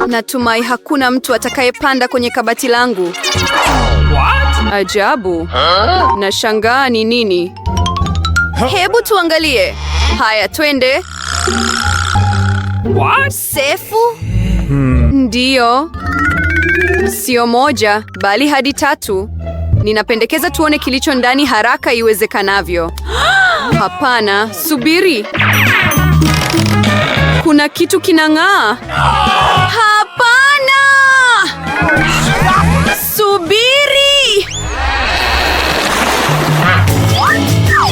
Natumai hakuna mtu atakayepanda kwenye kabati langu. Ajabu. Nashangaa ni nini? Hebu tuangalie. Haya, twende. Sefu? Ndiyo. Sio moja, bali hadi 3. Ninapendekeza tuone kilicho ndani haraka iwezekanavyo. Hapana, subiri. Kuna kitu kinang'aa. Hapana! Subiri!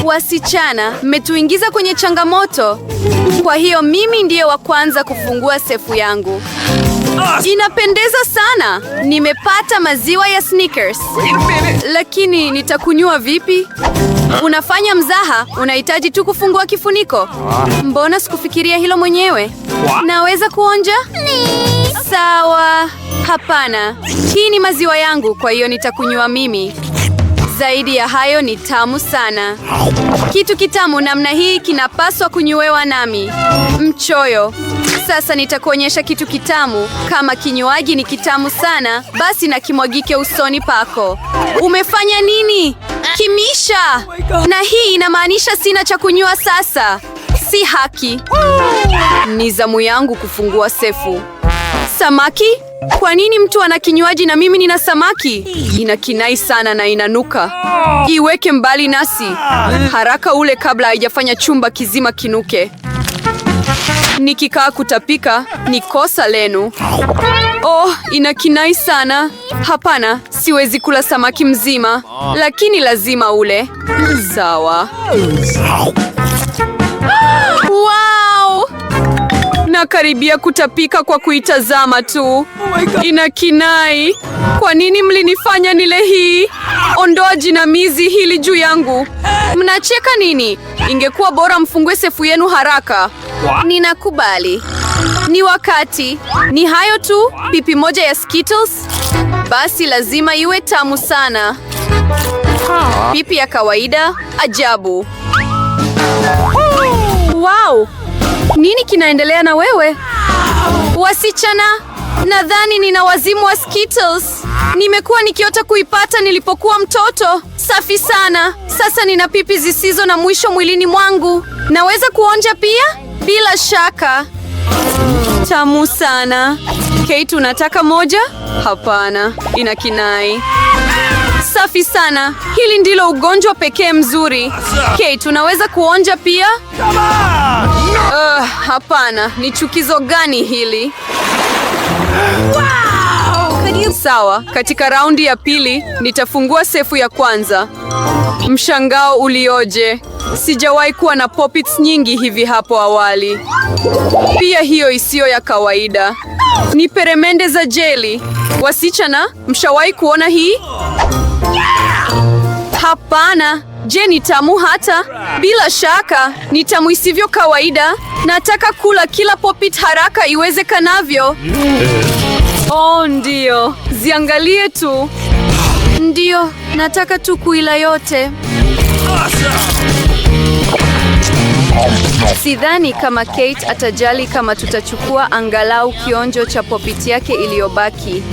Wasichana, mmetuingiza kwenye changamoto. Kwa hiyo mimi ndiye wa kwanza kufungua sefu yangu. Inapendeza sana. Nimepata maziwa ya Snickers. Lakini nitakunywa vipi? Unafanya mzaha, unahitaji tu kufungua kifuniko. Mbona sikufikiria hilo mwenyewe? Naweza kuonja? Sawa. Hapana. Hii ni maziwa yangu, kwa hiyo nitakunywa mimi. Zaidi ya hayo ni tamu sana. Kitu kitamu namna hii kinapaswa kunywewa nami. Mchoyo. Sasa nitakuonyesha kitu kitamu. Kama kinywaji ni kitamu sana, basi na kimwagike usoni pako. Umefanya nini? Kimisha! Na hii inamaanisha sina cha kunywa sasa. Si haki. Ni zamu yangu kufungua sefu. Samaki? Kwa nini mtu ana kinywaji na mimi nina samaki? Inakinai sana na inanuka. Iweke mbali nasi. Haraka ule kabla haijafanya chumba kizima kinuke. Nikikaa kutapika, ni kosa lenu. Oh, inakinai sana. Hapana, siwezi kula samaki mzima. Lakini lazima ule. Sawa. Wow! Nakaribia kutapika kwa kuitazama tu. Inakinai. Kwa nini mlinifanya nile hii? Ondoa jinamizi hili juu yangu. Mnacheka nini? Ingekuwa bora mfungue sefu yenu haraka. Ninakubali. Ni wakati. Ni hayo tu? Pipi moja ya Skittles? Basi lazima iwe tamu sana. Pipi ya kawaida? Ajabu. Wow! Nini kinaendelea na wewe? Wasichana, nadhani nina wazimu wa Skittles. Nimekuwa nikiota kuipata nilipokuwa mtoto. Safi sana. Sasa nina pipi zisizo na mwisho mwilini mwangu. Naweza kuonja pia? Bila shaka. Tamu sana. Kate, unataka moja? Hapana, inakinai. Safi sana. Hili ndilo ugonjwa pekee mzuri. Kate, unaweza kuonja pia? Hapana, ni chukizo gani hili? Sawa, katika raundi ya pili nitafungua sefu ya kwanza. Mshangao ulioje! Sijawahi kuwa na poppets nyingi hivi hapo awali. Pia hiyo isiyo ya kawaida. Ni peremende za jeli. Wasichana, mshawahi kuona hii? Hapana. Je, ni tamu hata? Bila shaka, ni tamu isivyo kawaida. Nataka kula kila poppet haraka iwezekanavyo. Oh, ndio. Ziangalie tu. Ndio, nataka tu kuila yote. Sidhani kama Kate atajali kama tutachukua angalau kionjo cha poppet yake iliyobaki.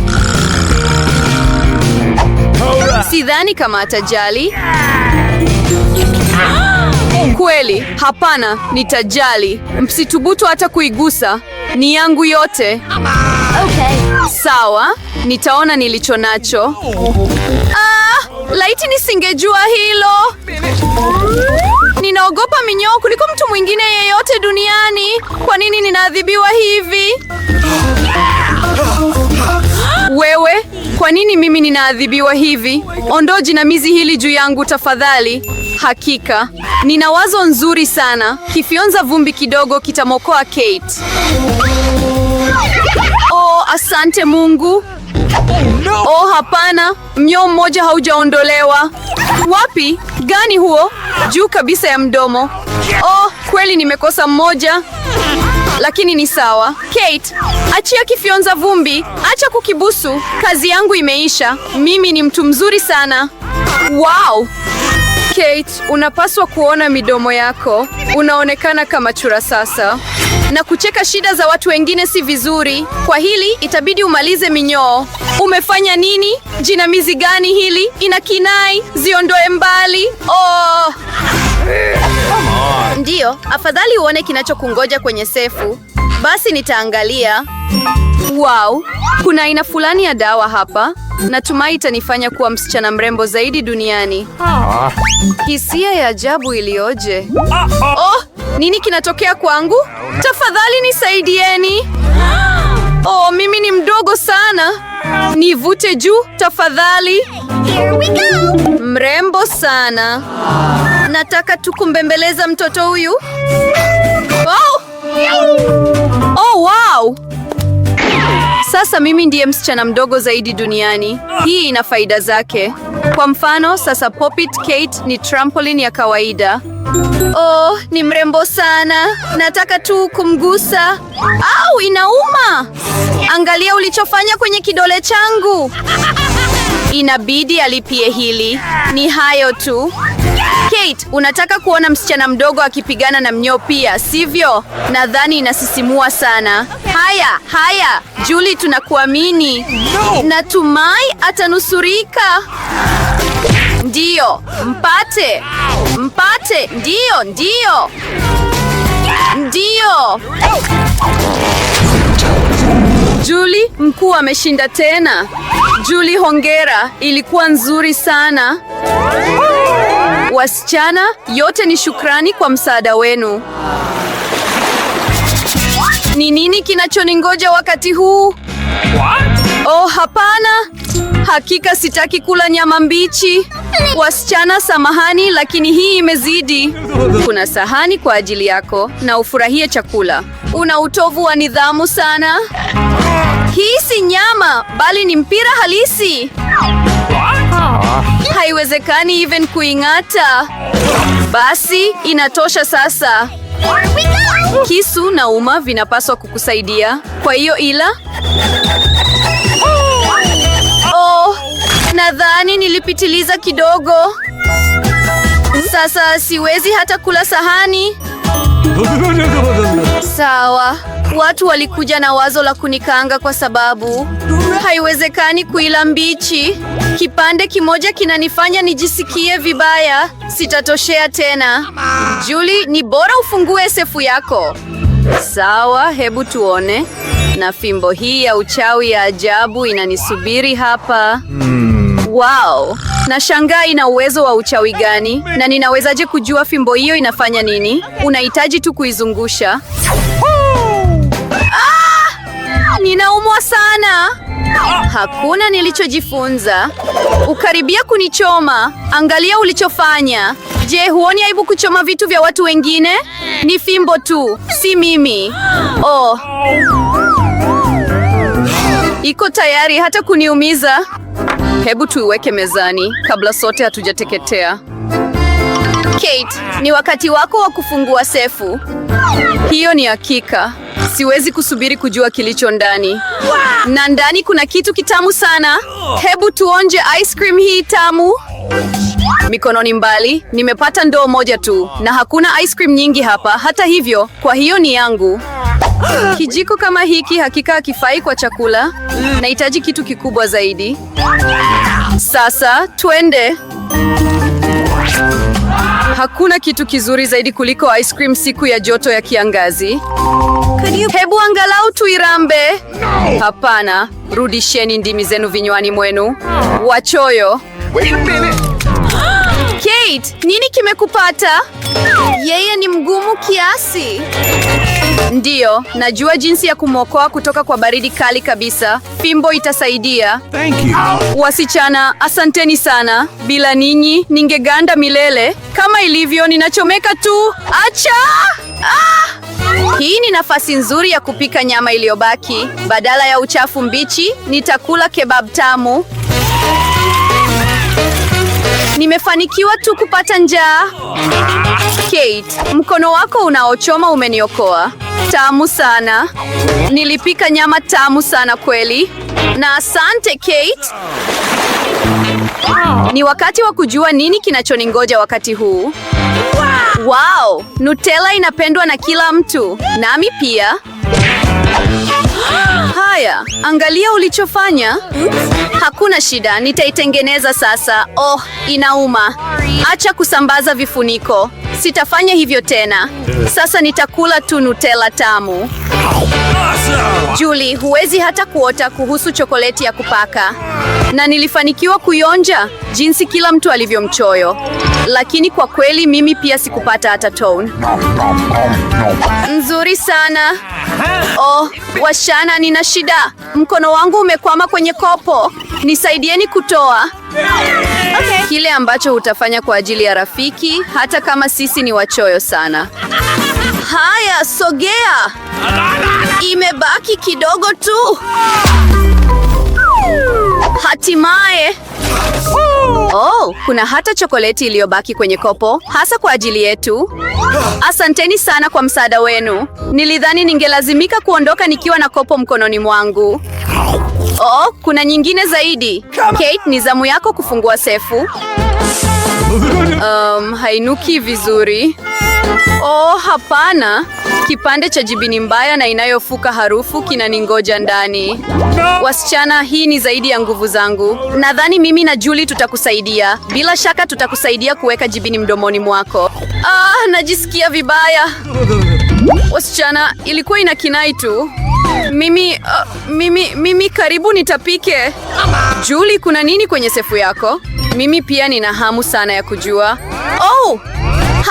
Sidhani kama atajali. Kweli, hapana, nitajali. Msithubutu hata kuigusa. Ni yangu yote. Sawa, nitaona nilicho nacho. Laiti nisingejua hilo. Ninaogopa minyoo kuliko mtu mwingine yeyote duniani. Kwa nini ninaadhibiwa hivi? Wewe, kwa nini mimi ninaadhibiwa hivi? Ondoa jinamizi hili juu yangu tafadhali. Hakika, nina wazo nzuri sana. Kifyonza vumbi kidogo kitamokoa Kate. Oh, asante Mungu. Oh, hapana. Mnyoo mmoja haujaondolewa. Wapi? Gani huo? Juu kabisa ya mdomo. Oh, kweli nimekosa mmoja. Lakini ni sawa. Kate, achia kifyonza vumbi. Acha kukibusu. Kazi yangu imeisha. Mimi ni mtu mzuri sana. Wow! Kate, unapaswa kuona midomo yako. Unaonekana kama chura sasa. na kucheka shida za watu wengine si vizuri. Kwa hili itabidi umalize minyoo. Umefanya nini? Jinamizi gani hili? Ina kinai, ziondoe mbali. Oh! Ndiyo, afadhali uone kinachokungoja kwenye sefu. Basi nitaangalia. Wow, kuna aina fulani ya dawa hapa. Natumai itanifanya kuwa msichana mrembo zaidi duniani. Hisia ya ajabu ilioje. Oh, nini kinatokea kwangu? Tafadhali nisaidieni. Oh, mimi ni mdogo sana. Nivute juu, tafadhali. Here we go. Mrembo sana. Nataka tu kumbembeleza mtoto huyu. Oh! Oh, wow! Sasa mimi ndiye msichana mdogo zaidi duniani. Hii ina faida zake. Kwa mfano, sasa Pop-It Kate ni trampoline ya kawaida. Oh, ni mrembo sana. Nataka tu kumgusa. Au, inauma! Angalia ulichofanya kwenye kidole changu. Inabidi alipie hili. Ni hayo tu. Kate, unataka kuona msichana mdogo akipigana na mnyoo pia, sivyo? Nadhani inasisimua sana. Haya, Julie, tunakuamini. Natumai atanusurika. Ndiyo, mpate. Ndiyo. Julie, mkuu ameshinda tena. Julie, hongera. Ilikuwa nzuri sana. Wasichana, yote ni shukrani kwa msaada wenu. Ni nini kinachoningoja wakati huu? Oh, hapana. Hakika sitaki kula nyama mbichi. Wasichana, samahani, lakini hii imezidi. Kuna sahani kwa ajili yako na ufurahie chakula. Una utovu wa nidhamu sana. Hii si nyama, bali ni mpira halisi. Haiwezekani even kuing'ata. Basi, inatosha sasa. Kisu na uma vinapaswa kukusaidia. Kwa hiyo ila. Oh, nadhani nilipitiliza kidogo. Sasa siwezi hata kula sahani. Sawa. Watu walikuja na wazo la kunikaanga kwa sababu haiwezekani kuila mbichi. Kipande kimoja kinanifanya nijisikie vibaya. Sitatoshea tena. Julie, ni bora ufungue sefu yako. Sawa, hebu tuone. Na fimbo hii ya uchawi ya ajabu inanisubiri hapa. Wow, nashangaa ina uwezo wa uchawi gani? Na ninawezaje kujua fimbo hiyo inafanya nini? Unahitaji tu kuizungusha. Ninaumwa sana. Hakuna nilichojifunza. Ukaribia kunichoma. Angalia ulichofanya. Je, huoni aibu kuchoma vitu vya watu wengine? Ni fimbo tu, si mimi. Oh. Iko tayari hata kuniumiza. Hebu tuiweke mezani kabla sote hatujateketea. Kate, ni wakati wako wa kufungua sefu. Hiyo ni hakika. Siwezi kusubiri kujua kilicho ndani. Na ndani kuna kitu kitamu sana. Hebu tuonje ice cream hii tamu. Mikononi mbali, nimepata ndoo moja tu na hakuna ice cream nyingi hapa. Hata hivyo, kwa hiyo ni yangu. Kijiko kama hiki hakika hakifai kwa chakula. Nahitaji kitu kikubwa zaidi. Sasa, twende. Hakuna kitu kizuri zaidi kuliko ice cream siku ya joto ya kiangazi. Hebu angalau tuirambe. Hapana, rudisheni ndimi zenu vinywani mwenu. Wachoyo. Kate, nini kimekupata? Yeye ni mgumu kiasi. Ndiyo, najua jinsi ya kumwokoa kutoka kwa baridi kali kabisa. Fimbo itasaidia. Thank you. Wasichana, asanteni sana. Bila ninyi, ningeganda milele. Kama ilivyo, ninachomeka tu. Acha! Hii ni nafasi nzuri ya kupika nyama iliyobaki. Badala ya uchafu mbichi, nitakula kebab tamu. Nimefanikiwa tu kupata njaa. Kate, mkono wako unaochoma umeniokoa. Tamu sana. Nilipika nyama tamu sana kweli. Na asante Kate. Ni wakati wa kujua nini kinachoningoja wakati huu. Wow, Nutella inapendwa na kila mtu, nami pia. Haya, angalia ulichofanya. Hakuna shida, nitaitengeneza sasa. Oh, inauma. Acha kusambaza vifuniko. Sitafanya hivyo tena. Sasa nitakula tu Nutella tamu. Julie, huwezi hata kuota kuhusu chokoleti ya kupaka. Na nilifanikiwa kuionja jinsi kila mtu alivyomchoyo. Lakini kwa kweli mimi pia sikupata hata tone. Nzuri sana. Oh, washana, nina shida. Mkono wangu umekwama kwenye kopo. Nisaidieni kutoa. Okay. Kile ambacho utafanya kwa ajili ya rafiki, hata kama sisi ni wachoyo sana. Haya, sogea. Imebaki kidogo tu. Hatimaye. Oh, kuna hata chokoleti iliyobaki kwenye kopo, hasa kwa ajili yetu. Asanteni sana kwa msaada wenu. Nilidhani ningelazimika kuondoka nikiwa na kopo mkononi mwangu. Oh, kuna nyingine zaidi. Kate, ni zamu yako kufungua sefu. Hainuki vizuri. Oh, hapana. Kipande cha jibini mbaya na inayofuka harufu kinaningoja ndani. Wasichana, hii ni zaidi ya nguvu zangu. Nadhani mimi na Julie tutakusaidia. Bila shaka tutakusaidia kuweka jibini mdomoni mwako. Najisikia vibaya. Wasichana, ilikuwa inakinai tu. Mimi karibu nitapike. Julie, kuna nini kwenye sefu yako? Mimi pia nina hamu sana ya kujua. Oh,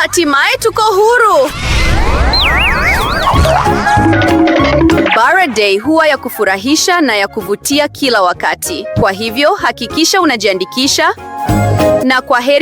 hatimaye tuko huru. Bara Day huwa ya kufurahisha na ya kuvutia kila wakati. Kwa hivyo, hakikisha unajiandikisha na kwaheri.